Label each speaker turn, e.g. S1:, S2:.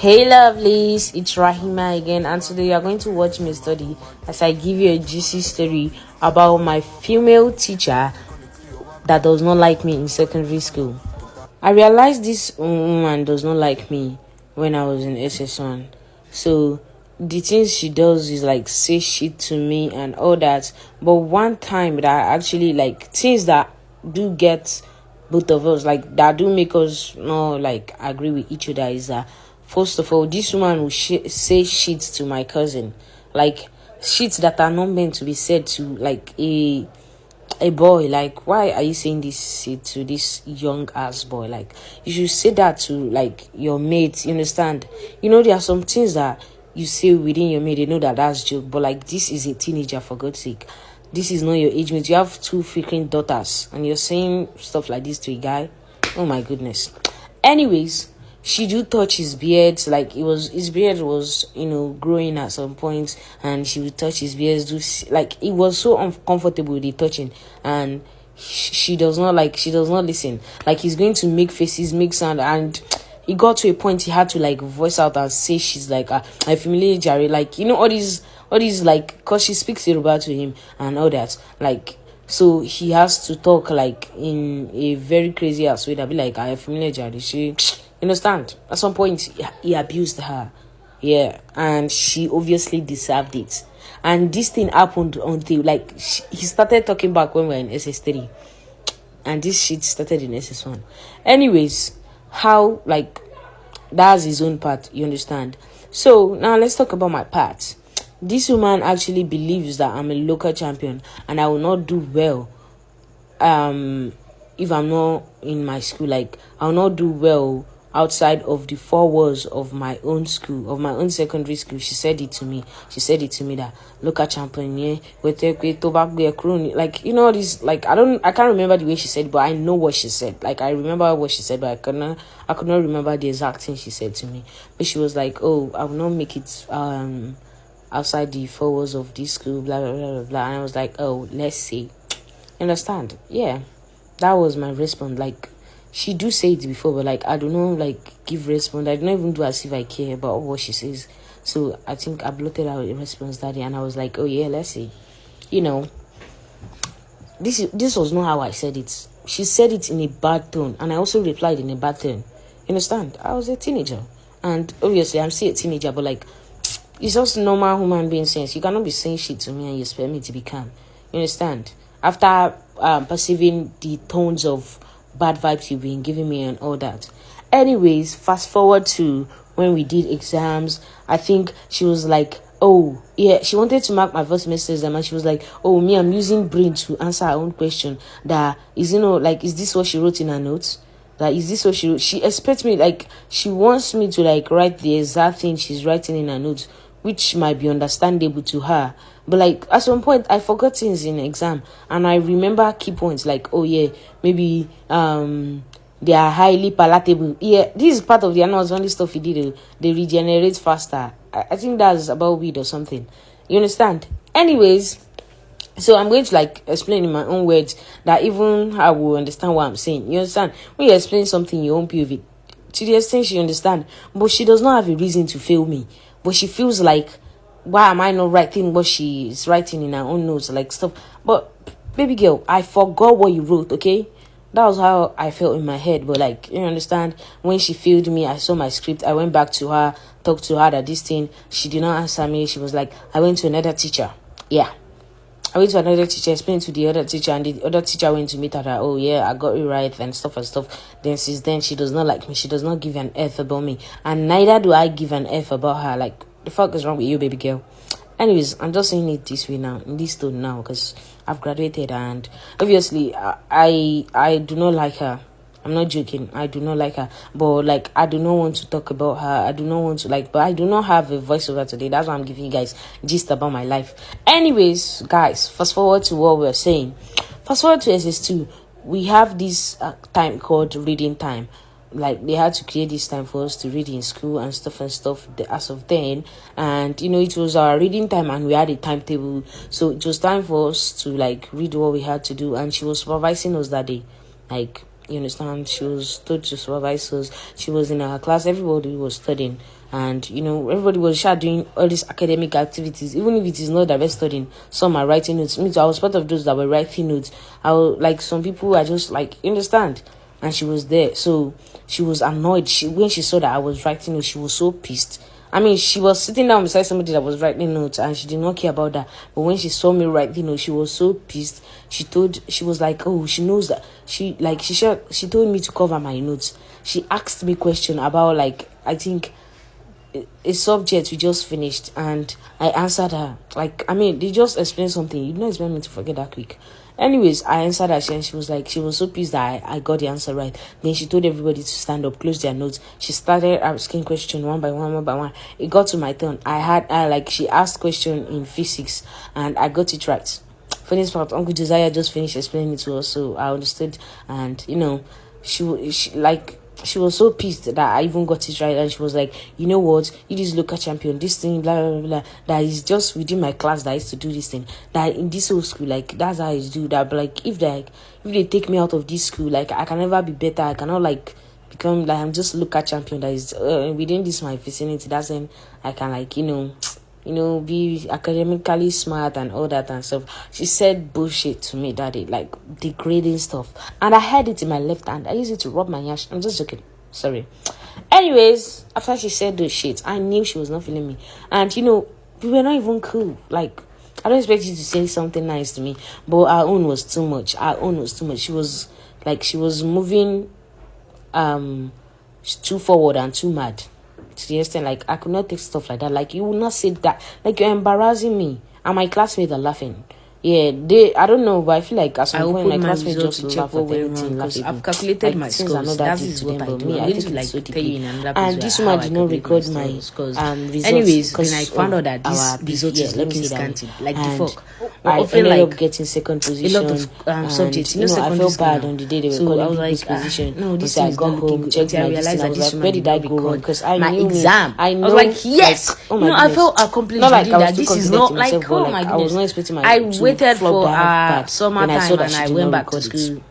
S1: Hey lovelies, it's Raheemah again, and today you are going to watch me study as I give you a juicy story about my female teacher that does not like me in secondary school. I realized this woman does not like me when I was in SS1. So the things she does is like say shit to me and all that. But one time that I actually like things that do get both of us, like that do make us not like agree with each other, is that first of all, this woman will say shit to my cousin, like shit that are not meant to be said to like a boy. Like, why are you saying this shit to this young ass boy? Like, you should say that to like your mates. You understand? There are some things that you say within your mate, they know that that's joke, but like this is a teenager, for God's sake. This is not your age mate. You have two freaking daughters and you're saying stuff like this to a guy. Oh my goodness. Anyways, she do touch his beard, like his beard was growing at some point, and she would touch his beard, like it was so uncomfortable with the touching, and she does not listen. Like, he's going to make faces, make sound, and it got to a point he had to like voice out and say she's like I familiar Jerry, like all these like, because she speaks Yoruba to him and all that, like, so he has to talk like in a very crazy ass way that be like, I familiar Jerry. She understand? At some point, he abused her. Yeah, and she obviously deserved it. And this thing happened until, like, he started talking back when we were in SS3. And this shit started in SS1. Anyways, how, like, that's his own part, you understand? So, now let's talk about my part. This woman actually believes that I'm a local champion and I will not do well if I'm not in my school. Like, I'll not do well outside of the four walls of my own school, of my own secondary school. She said it to me that local champion, yeah, like, this, like, I can't remember the way she said, but I know what she said. Like, I remember what she said, but I could not remember the exact thing she said to me. But she was like, oh, I will not make it outside the four walls of this school, blah blah blah blah blah. And I was like, oh, let's see. Understand? Yeah, that was my response. Like, she do say it before, but like I don't know, like, give response. I don't even do as if I care about what she says. So I think I blotted out a response that day, and I was like, oh yeah, let's see. This was not how I said it. She said it in a bad tone, and I also replied in a bad tone. You understand? I was a teenager, and obviously I'm still a teenager, but like, it's just normal human being sense. You cannot be saying shit to me and you expect me to be calm. You understand? After perceiving the tones of bad vibes you've been giving me and all that. Anyways, fast forward to when we did exams. I think she was like, oh yeah, she wanted to mark my first semester exam, and she was like, oh, me, I'm using brain to answer her own question. That is, like, is this what she wrote in her notes? Like, is this what she wrote? She expects me, like, she wants me to like write the exact thing she's writing in her notes, which might be understandable to her. But like, at some point I forgot things in exam, and I remember key points like, oh yeah, maybe they are highly palatable. Yeah, this is part of the annals only stuff he did. They regenerate faster. I think that's about weed or something. You understand? Anyways, so I'm going to like explain in my own words that even I will understand what I'm saying. You understand? When you explain something, you won't POV to the extent she understand, but she does not have a reason to fail me. But she feels like, why am I not writing what she is writing in her own notes, like stuff? But baby girl, I forgot what you wrote, okay? That was how I felt in my head. But like, you understand, when she failed me, I saw my script, I went back to her, talked to her that this thing, she did not answer me. She was like, I went to another teacher. Yeah, I went to another teacher, explained to the other teacher, and the other teacher went to meet her that, oh yeah, I got it right and stuff and stuff. Then since then, she does not like me. She does not give an F about me, and neither do I give an F about her. Like, the fuck is wrong with you, baby girl? Anyways, I'm just saying it this way now, in this tone now, because I've graduated, and obviously I do not like her. I'm not joking. I do not like her. But like, I do not want to talk about her. I do not want to like, but I do not have a voiceover today. That's why I'm giving you guys gist about my life. Anyways, guys, fast forward to what we're saying. Fast forward to SS2. We have this time called reading time. Like, they had to create this time for us to read in school and stuff as of then. And it was our reading time, and we had a timetable, so it was time for us to like read what we had to do. And she was supervising us that day. Like, You understand? She was told to supervise us. She was in her class. Everybody was studying. And, everybody was doing all these academic activities. Even if it is not direct studying, some are writing notes. Me too, I was part of those that were writing notes. Like, some people are just like, you understand? And she was there. So, she was annoyed. When she saw that I was writing notes, she was so pissed. I mean, she was sitting down beside somebody that was writing notes and she did not care about that. But when she saw me writing notes, she was so pissed. She was like, oh, she knows that. She told me to cover my notes. She asked me question about, like, I think a subject we just finished, and I answered her. Like, I mean, they just explained something. You don't expect me to forget that quick. Anyways, I answered her, and she was so pissed that I got the answer right. Then she told everybody to stand up, close their notes. She started asking questions one by one. It got to my turn. She asked question in physics, and I got it right. Funniest part, Uncle Josiah just finished explaining it to us, so I understood. And she was so pissed that I even got it right, and she was like, you know what, you this local champion, this thing, blah, blah, blah, that is just within my class that I used to do this thing, that in this whole school, like, that's how I used to do that, but, like, if they take me out of this school, like, I can never be better, I cannot, like, become, like, I'm just local champion that is within this my vicinity, that's when I can, like, be academically smart and all that and stuff. She said bullshit to me that day, like degrading stuff. And I had it in my left hand. I used it to rub my ass. I'm just joking. Sorry. Anyways, after she said those shit, I knew she was not feeling me. And, we were not even cool. Like, I don't expect you to say something nice to me. But our own was too much. She was moving too forward and too mad. To the extent, like, I could not take stuff like that. Like, you will not say that. Like, you're embarrassing me. And my classmates are laughing. Yeah, I don't know, but I feel like at some point my classmates just laugh at anything. Because
S2: I've calculated my scores. That is what I do. I think, like, so tell you in another place.
S1: And this woman did not record my results.
S2: Anyways, when I found out that this result is looking scanty, like the fuck.
S1: I ended up getting second position.
S2: A lot of subjects,
S1: I felt bad on the day they were calling me this position.
S2: No, this
S1: I got home, checked my list, I was like, where did I go wrong? Because I
S2: my
S1: knew
S2: exam.
S1: I
S2: was like, yes. I felt accomplished.
S1: Not like I was
S2: that
S1: too
S2: this is
S1: confident
S2: not
S1: in
S2: like,
S1: myself,
S2: oh
S1: but,
S2: my
S1: I was
S2: goodness.
S1: not expecting my
S2: I waited for
S1: summertime
S2: and I went back to school.